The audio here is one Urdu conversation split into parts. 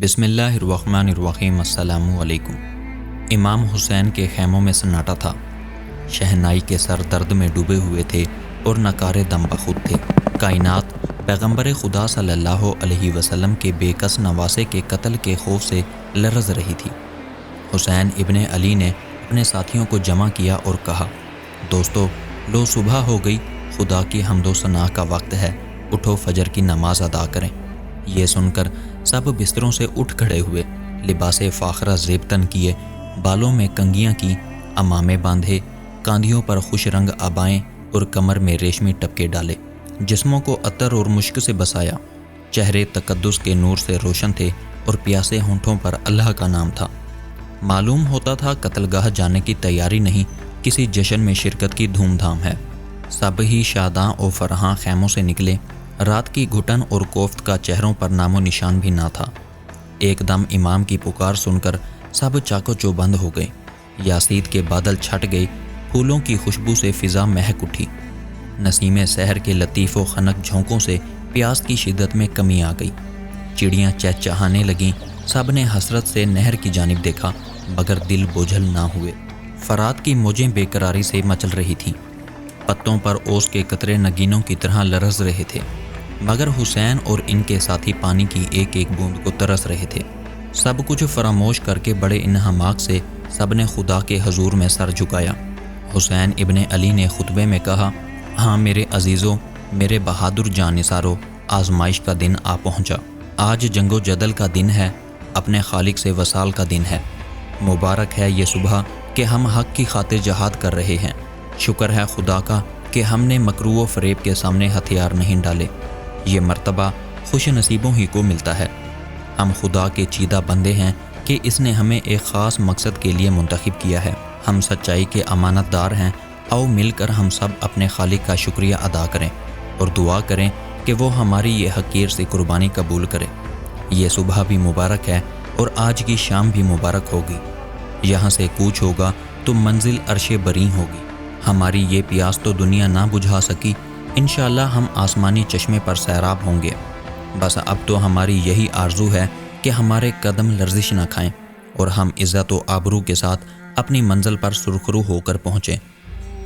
بسم اللہ الرحمن الرحیم۔ السلام علیکم۔ امام حسین کے خیموں میں سناٹا تھا۔ شہنائی کے سر درد میں ڈوبے ہوئے تھے اور نکارے دم بخود تھے۔ کائنات پیغمبر خدا صلی اللہ علیہ وسلم کے بے کس نواسے کے قتل کے خوف سے لرز رہی تھی۔ حسین ابن علی نے اپنے ساتھیوں کو جمع کیا اور کہا، دوستو، لو صبح ہو گئی، خدا کی حمد و ثنا کا وقت ہے، اٹھو فجر کی نماز ادا کریں۔ یہ سن کر سب بستروں سے اٹھ کھڑے ہوئے، لباس فاخرہ زیب تن کیے، بالوں میں کنگھیاں کی، امامے باندھے، کاندھیوں پر خوش رنگ آبائیں اور کمر میں ریشمی ٹپکے ڈالے، جسموں کو عطر اور مشک سے بسایا، چہرے تقدس کے نور سے روشن تھے اور پیاسے ہونٹوں پر اللہ کا نام تھا۔ معلوم ہوتا تھا قتل گاہ جانے کی تیاری نہیں، کسی جشن میں شرکت کی دھوم دھام ہے۔ سب ہی شاداں و فرحاں خیموں سے نکلے، رات کی گھٹن اور کوفت کا چہروں پر نام و نشان بھی نہ تھا۔ ایک دم امام کی پکار سن کر سب چاکو چوبند ہو گئے، یاسید کے بادل چھٹ گئے، پھولوں کی خوشبو سے فضا مہک اٹھی، نسیم سحر کے لطیف و خنک جھونکوں سے پیاس کی شدت میں کمی آ گئی، چڑیاں چہچہانے لگیں، سب نے حسرت سے نہر کی جانب دیکھا مگر دل بوجھل نہ ہوئے۔ فرات کی موجیں بے قراری سے مچل رہی تھیں، پتوں پر اوس کے قطرے نگینوں کی طرح لرز رہے تھے، مگر حسین اور ان کے ساتھی پانی کی ایک ایک بوند کو ترس رہے تھے۔ سب کچھ فراموش کر کے بڑے انہماک سے سب نے خدا کے حضور میں سر جھکایا۔ حسین ابن علی نے خطبے میں کہا، ہاں میرے عزیزوں، میرے بہادر جانثارو، آزمائش کا دن آ پہنچا۔ آج جنگ و جدل کا دن ہے، اپنے خالق سے وصال کا دن ہے۔ مبارک ہے یہ صبح کہ ہم حق کی خاطر جہاد کر رہے ہیں۔ شکر ہے خدا کا کہ ہم نے مکرو و فریب کے سامنے ہتھیار نہیں ڈالے۔ یہ مرتبہ خوش نصیبوں ہی کو ملتا ہے۔ ہم خدا کے چیدہ بندے ہیں کہ اس نے ہمیں ایک خاص مقصد کے لیے منتخب کیا ہے۔ ہم سچائی کے امانت دار ہیں۔ آؤ مل کر ہم سب اپنے خالق کا شکریہ ادا کریں اور دعا کریں کہ وہ ہماری یہ حقیر سی قربانی قبول کرے۔ یہ صبح بھی مبارک ہے اور آج کی شام بھی مبارک ہوگی۔ یہاں سے کوچ ہوگا تو منزل عرش بری ہوگی۔ ہماری یہ پیاس تو دنیا نہ بجھا سکی، انشاءاللہ ہم آسمانی چشمے پر سیراب ہوں گے۔ بس اب تو ہماری یہی آرزو ہے کہ ہمارے قدم لرزش نہ کھائیں اور ہم عزت و آبرو کے ساتھ اپنی منزل پر سرخرو ہو کر پہنچیں۔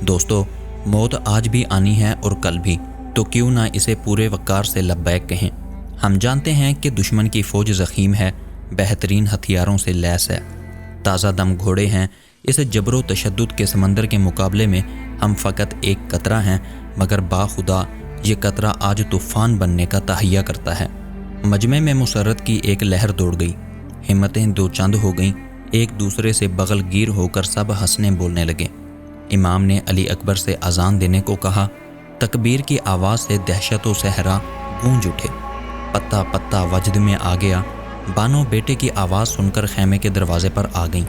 دوستو، موت آج بھی آنی ہے اور کل بھی، تو کیوں نہ اسے پورے وقار سے لبیک کہیں۔ ہم جانتے ہیں کہ دشمن کی فوج ضخیم ہے، بہترین ہتھیاروں سے لیس ہے، تازہ دم گھوڑے ہیں۔ اس جبر و تشدد کے سمندر کے مقابلے میں ہم فقط ایک قطرہ ہیں، مگر باخدا یہ قطرہ آج طوفان بننے کا تہیہ کرتا ہے۔ مجمع میں مسرت کی ایک لہر دوڑ گئی، ہمتیں دو چند ہو گئیں، ایک دوسرے سے بغل گیر ہو کر سب ہنسنے بولنے لگے۔ امام نے علی اکبر سے اذان دینے کو کہا، تکبیر کی آواز سے دہشت و صحرا گونج اٹھے، پتا پتا وجد میں آ گیا۔ بانو بیٹے کی آواز سن کر خیمے کے دروازے پر آ گئیں۔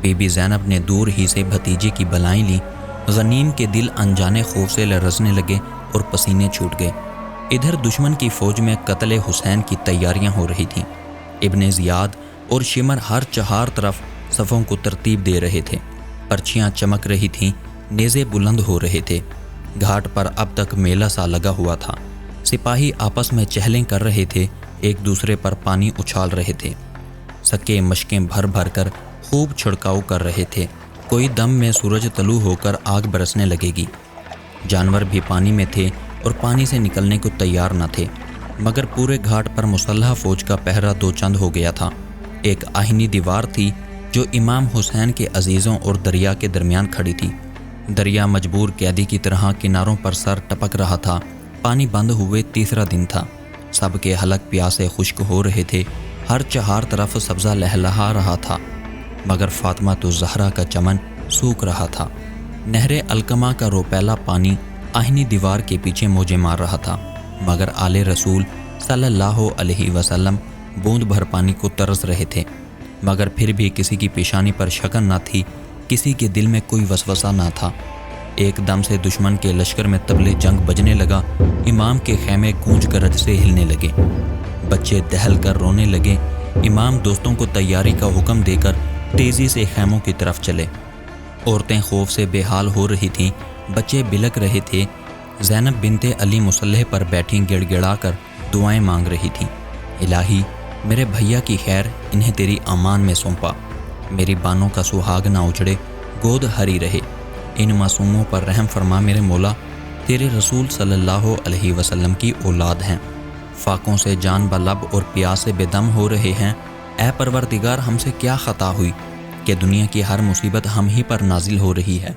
بی بی زینب نے دور ہی سے بھتیجے کی بلائیں لیں۔ غنیم کے دل انجانے خوف سے لرزنے لگے اور پسینے چھوٹ گئے۔ ادھر دشمن کی فوج میں قتل حسین کی تیاریاں ہو رہی تھیں۔ ابن زیاد اور شمر ہر چہار طرف صفوں کو ترتیب دے رہے تھے، پرچیاں چمک رہی تھیں، نیزے بلند ہو رہے تھے۔ گھاٹ پر اب تک میلہ سا لگا ہوا تھا، سپاہی آپس میں چہلیں کر رہے تھے، ایک دوسرے پر پانی اچھال رہے تھے، سکے مشکیں بھر بھر کر خوب چھڑکاؤ کر رہے تھے۔ کوئی دم میں سورج طلوع ہو کر آگ برسنے لگے گی۔ جانور بھی پانی میں تھے اور پانی سے نکلنے کو تیار نہ تھے، مگر پورے گھاٹ پر مسلح فوج کا پہرا دو چند ہو گیا تھا۔ ایک آہنی دیوار تھی جو امام حسین کے عزیزوں اور دریا کے درمیان کھڑی تھی۔ دریا مجبور قیدی کی طرح کناروں پر سر ٹپک رہا تھا۔ پانی بند ہوئے تیسرا دن تھا، سب کے حلق پیاسے خشک ہو رہے تھے، ہر چہار طرف سبزہ لہلہا رہا تھا، مگر فاطمہ تو زہرا کا چمن سوکھ رہا تھا۔ نہر القمہ کا روپیلا پانی آہنی دیوار کے پیچھے موجیں مار رہا تھا، مگر آل رسول صلی اللہ علیہ وسلم بوند بھر پانی کو ترس رہے تھے، مگر پھر بھی کسی کی پیشانی پر شکن نہ تھی، کسی کے دل میں کوئی وسوسہ نہ تھا۔ ایک دم سے دشمن کے لشکر میں طبل جنگ بجنے لگا، امام کے خیمے گونج گرج سے ہلنے لگے، بچے دہل کر رونے لگے۔ امام دوستوں کو تیاری کا حکم دے کر تیزی سے خیموں کی طرف چلے۔ عورتیں خوف سے بے حال ہو رہی تھیں، بچے بلک رہے تھے۔ زینب بنت علی مسلح پر بیٹھی گڑ گڑا کر دعائیں مانگ رہی تھیں، الہی میرے بھیا کی خیر انہیں تیری امان میں سونپا، میری بانوں کا سہاگ نہ اجڑے، گود ہری رہے، ان معصوموں پر رحم فرما میرے مولا، تیرے رسول صلی اللہ علیہ وسلم کی اولاد ہیں، فاقوں سے جان بلب اور پیاس سے بے دم ہو رہے ہیں، اے پروردگار ہم سے کیا خطا ہوئی کہ دنیا کی ہر مصیبت ہم ہی پر نازل ہو رہی ہے،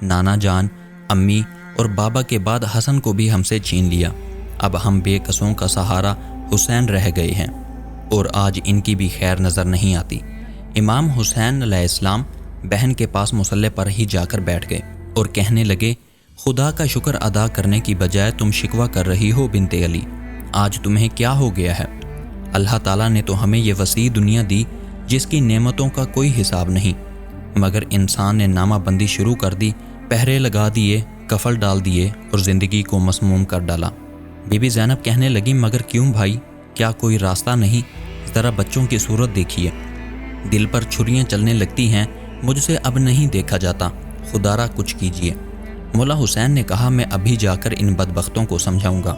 نانا جان، امی اور بابا کے بعد حسن کو بھی ہم سے چھین لیا، اب ہم بے کسوں کا سہارا حسین رہ گئے ہیں، اور آج ان کی بھی خیر نظر نہیں آتی۔ امام حسین علیہ السلام بہن کے پاس مصلی پر ہی جا کر بیٹھ گئے اور کہنے لگے، خدا کا شکر ادا کرنے کی بجائے تم شکوہ کر رہی ہو بنت علی، آج تمہیں کیا ہو گیا ہے؟ اللہ تعالیٰ نے تو ہمیں یہ وسیع دنیا دی جس کی نعمتوں کا کوئی حساب نہیں، مگر انسان نے نامہ بندی شروع کر دی، پہرے لگا دیے، کفل ڈال دیے اور زندگی کو مسموم کر ڈالا۔ بی بی زینب کہنے لگی، مگر کیوں بھائی، کیا کوئی راستہ نہیں؟ ذرا بچوں کی صورت دیکھیے، دل پر چھریاں چلنے لگتی ہیں، مجھ سے اب نہیں دیکھا جاتا، خدا را کچھ کیجیے۔ مولا حسین نے کہا، میں ابھی جا کر ان بدبختوں کو سمجھاؤں گا۔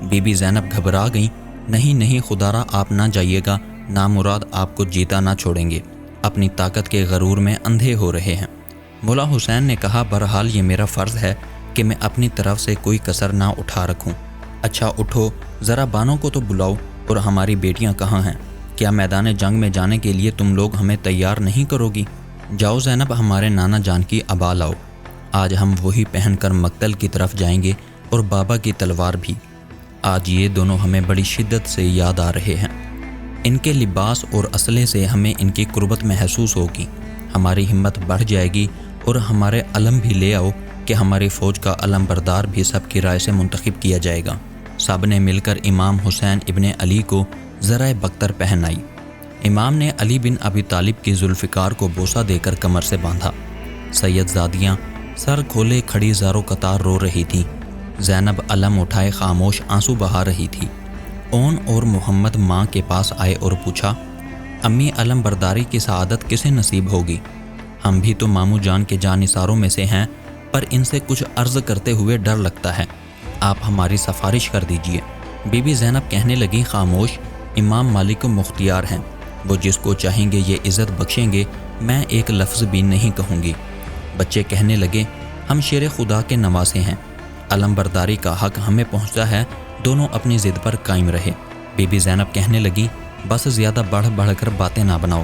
بی بی زینب گھبرا گئیں، نہیں خدا را آپ نہ جائیے گا، نامراد آپ کو جیتا نہ چھوڑیں گے، اپنی طاقت کے غرور میں اندھے ہو رہے ہیں۔ مولا حسین نے کہا، بہرحال یہ میرا فرض ہے کہ میں اپنی طرف سے کوئی کسر نہ اٹھا رکھوں۔ اچھا اٹھو، ذرا بانوں کو تو بلاؤ، اور ہماری بیٹیاں کہاں ہیں؟ کیا میدان جنگ میں جانے کے لیے تم لوگ ہمیں تیار نہیں کرو گی؟ جاؤ زینب، ہمارے نانا جان کی عبا لاؤ، آج ہم وہی پہن کر مقتل کی طرف جائیں گے، اور بابا کی تلوار بھی۔ آج یہ دونوں ہمیں بڑی شدت سے یاد آ رہے ہیں، ان کے لباس اور اسلحے سے ہمیں ان کی قربت محسوس ہوگی، ہماری ہمت بڑھ جائے گی، اور ہمارے علم بھی لے آؤ کہ ہماری فوج کا علم بردار بھی سب کی رائے سے منتخب کیا جائے گا۔ سب نے مل کر امام حسین ابن علی کو زرہ بختر پہنائی۔ امام نے علی بن ابی طالب کی ذوالفقار کو بوسہ دے کر کمر سے باندھا۔ سید زادیاں سر کھولے کھڑی زارو قطار رو رہی تھیں، زینب علم اٹھائے خاموش آنسو بہا رہی تھی۔ اون اور محمد ماں کے پاس آئے اور پوچھا، امی علم برداری کی سعادت کسے نصیب ہوگی؟ ہم بھی تو ماموں جان کے جانثاروں میں سے ہیں، پر ان سے کچھ عرض کرتے ہوئے ڈر لگتا ہے، آپ ہماری سفارش کر دیجئے۔ بی بی زینب کہنے لگی، خاموش، امام مالک مختیار ہیں، وہ جس کو چاہیں گے یہ عزت بخشیں گے، میں ایک لفظ بھی نہیں کہوں گی۔ بچے کہنے لگے، ہم شیر خدا کے نواسے ہیں، علم برداری کا حق ہمیں پہنچتا ہے، دونوں اپنی ضد پر قائم رہے۔ بی بی زینب کہنے لگی، بس زیادہ بڑھ بڑھ کر باتیں نہ بناؤ،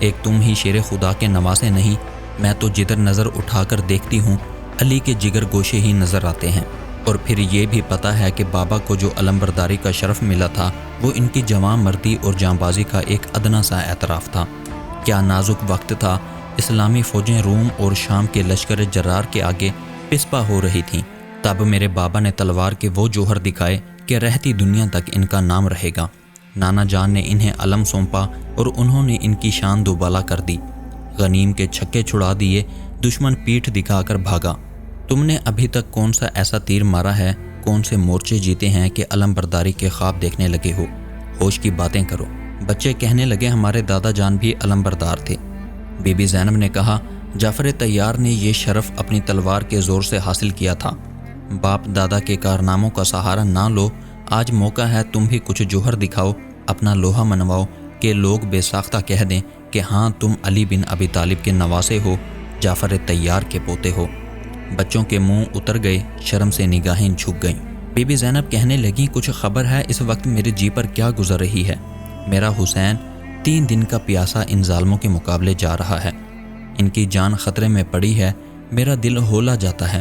ایک تم ہی شیر خدا کے نواسے نہیں، میں تو جدھر نظر اٹھا کر دیکھتی ہوں علی کے جگر گوشے ہی نظر آتے ہیں، اور پھر یہ بھی پتہ ہے کہ بابا کو جو علم برداری کا شرف ملا تھا وہ ان کی جواں مردی اور جاں بازی کا ایک ادنا سا اعتراف تھا۔ کیا نازک وقت تھا، اسلامی فوجیں روم اور شام کے لشکر جرار کے آگے پسپا ہو رہی تھیں، تب میرے بابا نے تلوار کے وہ جوہر دکھائے کہ رہتی دنیا تک ان کا نام رہے گا۔ نانا جان نے انہیں علم سونپا اور انہوں نے ان کی شان دوبالا کر دی، غنیم کے چھکے چھڑا دیے، دشمن پیٹھ دکھا کر بھاگا۔ تم نے ابھی تک کون سا ایسا تیر مارا ہے، کون سے مورچے جیتے ہیں کہ علم برداری کے خواب دیکھنے لگے ہو؟ ہوش کی باتیں کرو۔ بچے کہنے لگے، ہمارے دادا جان بھی علم بردار تھے۔ بی بی زینب نے کہا، جعفر طیار نے یہ شرف اپنی تلوار کے زور سے حاصل کیا تھا، باپ دادا کے کارناموں کا سہارا نہ لو، آج موقع ہے تم بھی کچھ جوہر دکھاؤ، اپنا لوہا منواؤ کہ لوگ بے ساختہ کہہ دیں کہ ہاں تم علی بن ابی طالب کے نواسے ہو، جعفر طیار کے پوتے ہو۔ بچوں کے منہ اتر گئے، شرم سے نگاہیں جھک گئیں۔ بی بی زینب کہنے لگیں، کچھ خبر ہے اس وقت میرے جی پر کیا گزر رہی ہے؟ میرا حسین 3 دن کا پیاسا ان ظالموں کے مقابلے جا رہا ہے، ان کی جان خطرے میں پڑی ہے، میرا دل ہولا جاتا ہے۔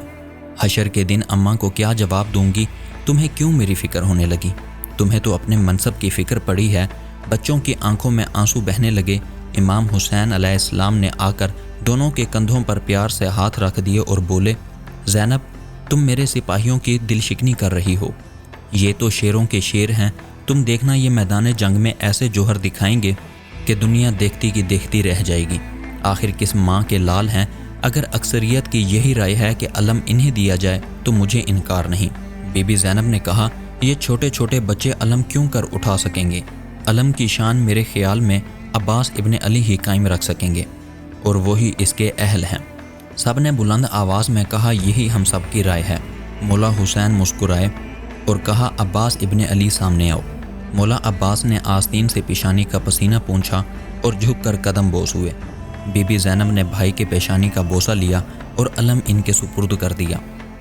حشر کے دن اماں کو کیا جواب دوں گی؟ تمہیں کیوں میری فکر ہونے لگی؟ تمہیں تو اپنے منصب کی فکر پڑی ہے۔ بچوں کی آنکھوں میں آنسو بہنے لگے۔ امام حسین علیہ السلام نے آ کر دونوں کے کندھوں پر پیار سے ہاتھ رکھ دیے اور بولے، زینب، تم میرے سپاہیوں کی دل شکنی کر رہی ہو، یہ تو شیروں کے شیر ہیں، تم دیکھنا یہ میدان جنگ میں ایسے جوہر دکھائیں گے کہ دنیا دیکھتی کی دیکھتی رہ جائے گی۔ آخر کس ماں کے لال ہیں؟ اگر اکثریت کی یہی رائے ہے کہ علم انہیں دیا جائے تو مجھے انکار نہیں۔ بی بی زینب نے کہا، یہ چھوٹے چھوٹے بچے علم کیوں کر اٹھا سکیں گے؟ علم کی شان میرے خیال میں عباس ابن علی ہی قائم رکھ سکیں گے، اور وہی اس کے اہل ہیں۔ سب نے بلند آواز میں کہا، یہی ہم سب کی رائے ہے۔ مولا حسین مسکرائے اور کہا، عباس ابن علی سامنے آؤ۔ مولا عباس نے آستین سے پیشانی کا پسینہ پونچھا اور جھک کر قدم بوس ہوئے۔ بی بی زینب نے بھائی کے پیشانی کا بوسہ لیا اور علم ان کے سپرد کر دیا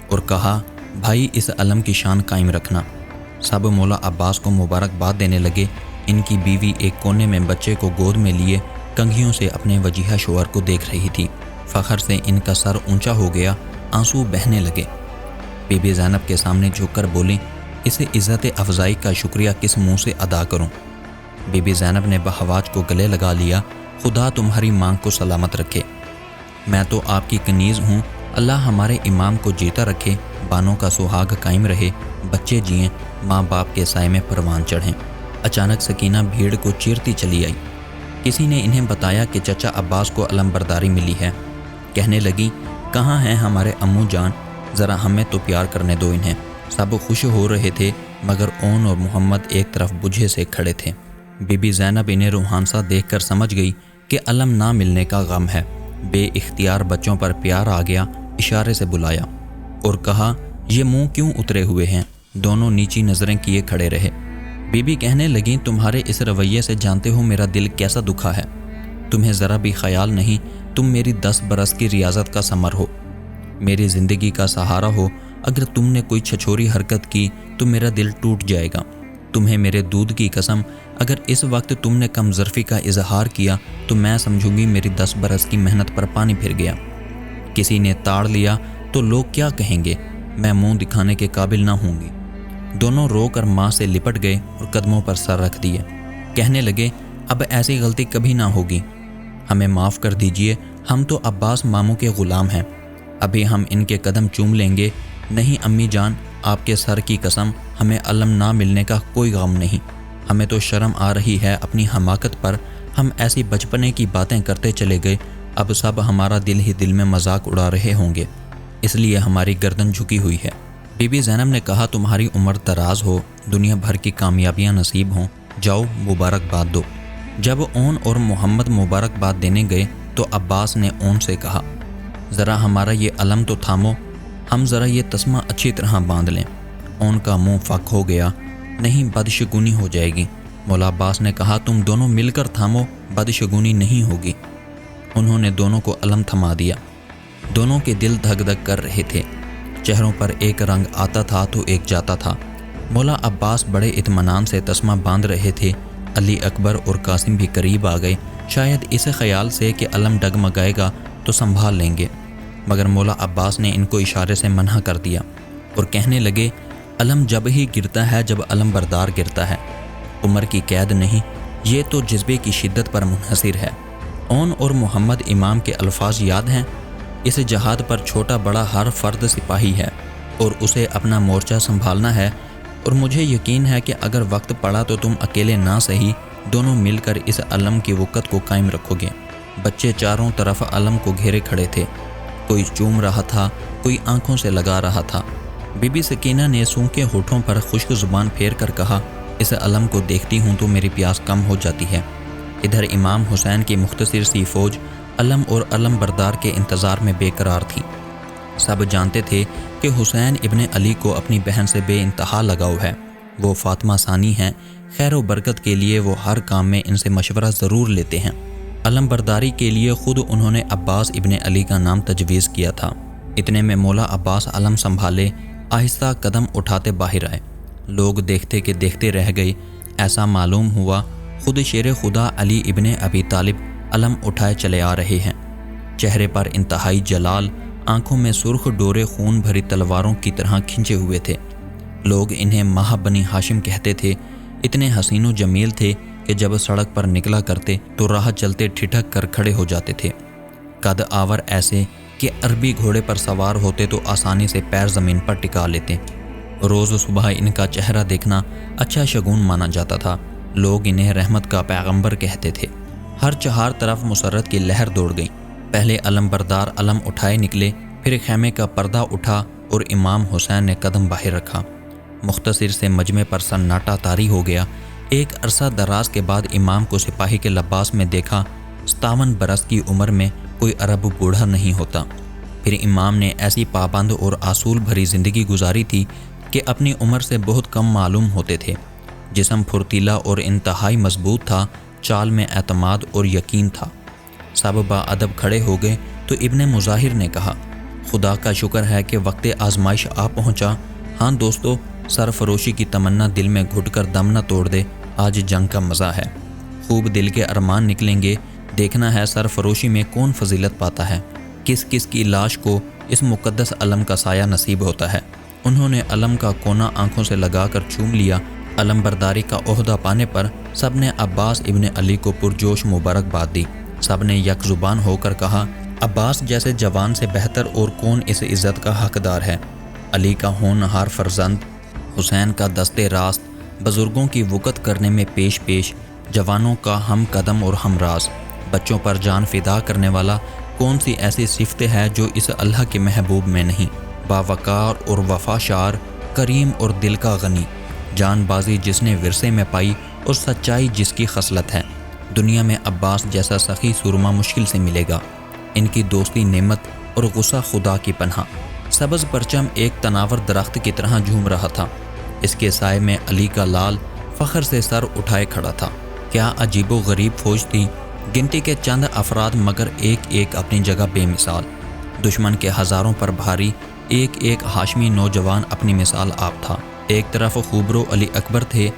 اور کہا، بھائی اس علم کی شان قائم رکھنا۔ سب مولا عباس کو مبارکباد دینے لگے۔ ان کی بیوی ایک کونے میں بچے کو گود میں لیے کنگھیوں سے اپنے وجیحہ شوہر کو دیکھ رہی تھی۔ فخر سے ان کا سر اونچا ہو گیا، آنسو بہنے لگے۔ بی بی زینب کے سامنے جھک کر بولیں، اس عزت افزائی کا شکریہ کس منہ سے ادا کروں؟ بی بی زینب نے بہواج کو گلے لگا لیا، خدا تمہاری مانگ کو سلامت رکھے۔ میں تو آپ کی کنیز ہوں، اللہ ہمارے امام کو جیتا رکھے، بانوں کا سہاگ قائم رہے، بچے جئیں، ماں باپ کے سائے میں پروان چڑھیں۔ اچانک سکینہ بھیڑ کو چیرتی چلی آئی۔ کسی نے انہیں بتایا کہ چچا عباس کو علم برداری ملی ہے۔ کہنے لگی، کہاں ہیں ہمارے امو جان، ذرا ہمیں تو پیار کرنے دو انہیں۔ سب خوش ہو رہے تھے مگر اون اور محمد ایک طرف بجھے سے کھڑے تھے۔ بی بی زینب انہیں روحانسا دیکھ کر سمجھ گئی کہ علم نہ ملنے کا غم ہے۔ بے اختیار بچوں پر پیار آ گیا، اشارے سے بلایا اور کہا، یہ منہ کیوں اترے ہوئے ہیں؟ دونوں نیچی نظریں کیے کھڑے رہے۔ بی بی کہنے لگیں، تمہارے اس رویے سے جانتے ہو میرا دل کیسا دکھا ہے۔ تمہیں ذرا بھی خیال نہیں تم میری 10 برس کی ریاضت کا ثمر ہو، میری زندگی کا سہارا ہو۔ اگر تم نے کوئی چھچوری حرکت کی تو میرا دل ٹوٹ جائے گا۔ تمہیں میرے دودھ کی قسم، اگر اس وقت تم نے کم ظرفی کا اظہار کیا تو میں سمجھوں گی میری 10 برس کی محنت پر پانی پھر گیا۔ کسی نے تاڑ لیا تو لوگ کیا کہیں گے؟ میں منہ دکھانے کے قابل نہ ہوں گی۔ دونوں رو کر ماں سے لپٹ گئے اور قدموں پر سر رکھ دیے۔ کہنے لگے، اب ایسی غلطی کبھی نہ ہوگی، ہمیں معاف کر دیجئے، ہم تو عباس ماموں کے غلام ہیں، ابھی ہم ان کے قدم چوم لیں گے۔ نہیں امی جان، آپ کے سر کی قسم، ہمیں علم نہ ملنے کا کوئی غم نہیں۔ ہمیں تو شرم آ رہی ہے اپنی حماقت پر، ہم ایسی بچپنے کی باتیں کرتے چلے گئے، اب سب ہمارا دل ہی دل میں مذاق اڑا رہے ہوں گے، اس لیے ہماری گردن جھکی ہوئی ہے۔ بی بی زینب نے کہا، تمہاری عمر دراز ہو، دنیا بھر کی کامیابیاں نصیب ہوں، جاؤ مبارکباد دو۔ جب اون اور محمد مبارکباد دینے گئے تو عباس نے اون سے کہا، ذرا ہمارا یہ علم تو تھامو، ہم ذرا یہ تسمہ اچھی طرح باندھ لیں۔ اون کا منہ فک ہو گیا، نہیں بدشگونی ہو جائے گی۔ مولا عباس نے کہا، تم دونوں مل کر تھامو، بدشگونی نہیں ہوگی۔ انہوں نے دونوں کو علم تھما دیا۔ دونوں کے دل دھک دھک کر رہے تھے، چہروں پر ایک رنگ آتا تھا تو ایک جاتا تھا۔ مولا عباس بڑے اطمینان سے تسمہ باندھ رہے تھے۔ علی اکبر اور قاسم بھی قریب آ گئے، شاید اس خیال سے کہ علم ڈگمگائے گا تو سنبھال لیں گے، مگر مولا عباس نے ان کو اشارے سے منع کر دیا اور کہنے لگے، علم جب ہی گرتا ہے جب علم بردار گرتا ہے، عمر کی قید نہیں، یہ تو جذبے کی شدت پر منحصر ہے۔ اون اور محمد امام کے الفاظ یاد ہیں، اس جہاد پر چھوٹا بڑا ہر فرد سپاہی ہے اور اسے اپنا مورچہ سنبھالنا ہے، اور مجھے یقین ہے کہ اگر وقت پڑا تو تم اکیلے نہ سہی، دونوں مل کر اس علم کی وقت کو قائم رکھو گے۔ بچے چاروں طرف علم کو گھیرے کھڑے تھے، کوئی چوم رہا تھا، کوئی آنکھوں سے لگا رہا تھا۔ بی بی سکینہ نے سونکے ہونٹوں پر خشک زبان پھیر کر کہا، اس علم کو دیکھتی ہوں تو میری پیاس کم ہو جاتی ہے۔ ادھر امام حسین کی مختصر سی فوج علم اور علم بردار کے انتظار میں بے قرار تھی۔ سب جانتے تھے کہ حسین ابن علی کو اپنی بہن سے بے انتہا لگاؤ ہے، وہ فاطمہ ثانی ہیں، خیر و برکت کے لیے وہ ہر کام میں ان سے مشورہ ضرور لیتے ہیں۔ علم برداری کے لیے خود انہوں نے عباس ابن علی کا نام تجویز کیا تھا۔ اتنے میں مولا عباس علم سنبھالے آہستہ قدم اٹھاتے باہر آئے۔ لوگ دیکھتے کہ دیکھتے رہ گئے، ایسا معلوم ہوا خود شیر خدا علی ابن ابی طالب علم اٹھائے چلے آ رہے ہیں، چہرے پر انتہائی جلال، آنکھوں میں سرخ ڈورے خون بھری تلواروں کی طرح کھنچے ہوئے تھے۔ لوگ انہیں ماہ بنی ہاشم کہتے تھے، اتنے حسین و جمیل تھے کہ جب سڑک پر نکلا کرتے تو راہ چلتے ٹھٹک کر کھڑے ہو جاتے تھے، قد آور ایسے کہ عربی گھوڑے پر سوار ہوتے تو آسانی سے پیر زمین پر ٹکا لیتے۔ روز صبح ان کا چہرہ دیکھنا اچھا شگون مانا جاتا تھا، لوگ انہیں رحمت کا پیغمبر کہتے تھے۔ ہر چہار طرف مسرت کی لہر دوڑ گئی، پہلے علم بردار علم اٹھائے نکلے، پھر خیمے کا پردہ اٹھا اور امام حسین نے قدم باہر رکھا۔ مختصر سے مجمع پر سناٹا طاری ہو گیا۔ ایک عرصہ دراز کے بعد امام کو سپاہی کے لباس میں دیکھا۔ 57 برس کی عمر میں کوئی عرب بوڑھا نہیں ہوتا۔ پھر امام نے ایسی پابند اور اصول بھری زندگی گزاری تھی کہ اپنی عمر سے بہت کم معلوم ہوتے تھے۔ جسم پھرتیلا اور انتہائی مضبوط تھا، چال میں اعتماد اور یقین تھا۔ سب با ادب کھڑے ہو گئے تو ابن مظاہر نے کہا، خدا کا شکر ہے کہ وقت آزمائش آ پہنچا۔ ہاں دوستو، سرفروشی کی تمنا دل میں گھٹ کر دم نہ توڑ دے، آج جنگ کا مزہ ہے۔ خوب دل کے ارمان نکلیں گے، دیکھنا ہے سرفروشی میں کون فضیلت پاتا ہے، کس کس کی لاش کو اس مقدس علم کا سایہ نصیب ہوتا ہے۔ انہوں نے علم کا کونا آنکھوں سے لگا کر چوم لیا۔ علم برداری کا عہدہ پانے پر سب نے عباس ابن علی کو پرجوش مبارکباد دی۔ سب نے یک زبان ہو کر کہا، عباس جیسے جوان سے بہتر اور کون اس عزت کا حقدار ہے۔ علی کا ہونہار فرزند، حسین کا دستے راست، بزرگوں کی وقت کرنے میں پیش پیش، جوانوں کا ہم قدم اور ہم راز، بچوں پر جان فدا کرنے والا، کون سی ایسی صفت ہے جو اس اللہ کے محبوب میں نہیں؟ باوقار اور وفا شار، کریم اور دل کا غنی، جان بازی جس نے ورثے میں پائی اور سچائی جس کی خصلت ہے۔ دنیا میں عباس جیسا سخی سرما مشکل سے ملے گا۔ ان کی دوستی نعمت اور غصہ خدا کی پناہ۔ سبز پرچم ایک تناور درخت کی طرح جھوم رہا تھا۔ اس کے سائے میں علی کا لال فخر سے سر اٹھائے کھڑا تھا۔ کیا عجیب و غریب فوج تھی، گنتی کے چند افراد مگر ایک ایک اپنی جگہ بے مثال، دشمن کے ہزاروں پر بھاری، ایک ایک ہاشمی نوجوان اپنی مثال آپ تھا۔ ایک طرف خوبرو علی اکبر تھے،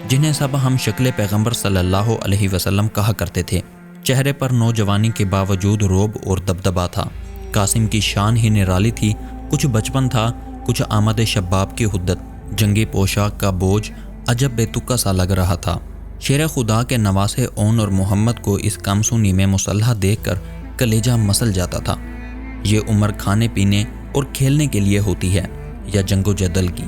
جنہیں سب ہم شکل پیغمبر صلی اللہ علیہ وسلم کہا کرتے تھے۔ چہرے پر نوجوانی کے باوجود روب اور دبدبا تھا۔ قاسم کی شان ہی نرالی تھی، کچھ بچپن تھا، کچھ آمد شباب کی حدت۔ جنگی پوشاک کا بوجھ عجب بے تکا سا لگ رہا تھا۔ شیر خدا کے نواسے اون اور محمد کو اس کم سونی میں مسلح دیکھ کر کلیجہ مسل جاتا تھا۔ یہ عمر کھانے پینے اور کھیلنے کے لیے ہوتی ہے یا جنگ و جدل کی؟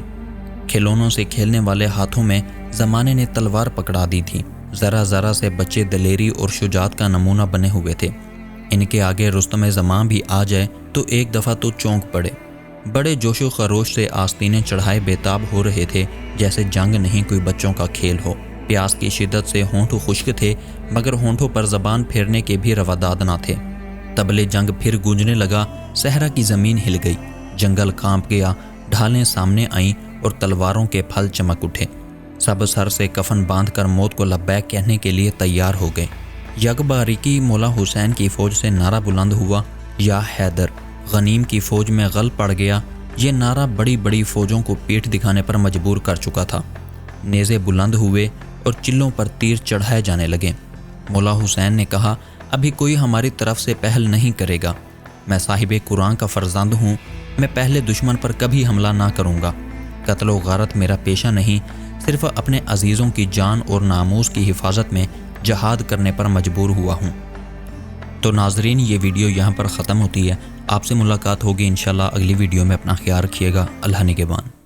کھلونوں سے کھیلنے والے ہاتھوں میں زمانے نے تلوار پکڑا دی تھی۔ ذرا ذرا سے بچے دلیری اور شجاعت کا نمونہ بنے ہوئے تھے۔ ان کے آگے رستم زماں بھی آ جائے تو ایک دفعہ تو چونک پڑے۔ بڑے جوش و خروش سے آستینیں چڑھائے بےتاب ہو رہے تھے، جیسے جنگ نہیں کوئی بچوں کا کھیل ہو۔ پیاس کی شدت سے ہونٹ خشک تھے، مگر ہونٹوں پر زبان پھیرنے کے بھی رواداد نہ تھے۔ طبلِ جنگ پھر گونجنے لگا، صحرا کی زمین ہل گئی، جنگل کانپ گیا، ڈھالیں سامنے آئیں اور تلواروں کے پھل چمک اٹھے۔ سب سر سے کفن باندھ کر موت کو لبیک کہنے کے لیے تیار ہو گئے۔ یکبارگی مولا حسین کی فوج سے نعرہ بلند ہوا، یا حیدر! غنیم کی فوج میں غل پڑ گیا۔ یہ نعرہ بڑی بڑی فوجوں کو پیٹھ دکھانے پر مجبور کر چکا تھا۔ نیزے بلند ہوئے اور چلوں پر تیر چڑھائے جانے لگے۔ مولا حسین نے کہا، ابھی کوئی ہماری طرف سے پہل نہیں کرے گا۔ میں صاحب قرآن کا فرزند ہوں، میں پہلے دشمن پر کبھی حملہ نہ کروں گا۔ قتل و غارت میرا پیشہ نہیں، صرف اپنے عزیزوں کی جان اور ناموس کی حفاظت میں جہاد کرنے پر مجبور ہوا ہوں۔ تو ناظرین، یہ ویڈیو یہاں پر ختم ہوتی ہے۔ آپ سے ملاقات ہوگی انشاءاللہ اگلی ویڈیو میں۔ اپنا خیال رکھیے گا۔ اللہ نگہبان۔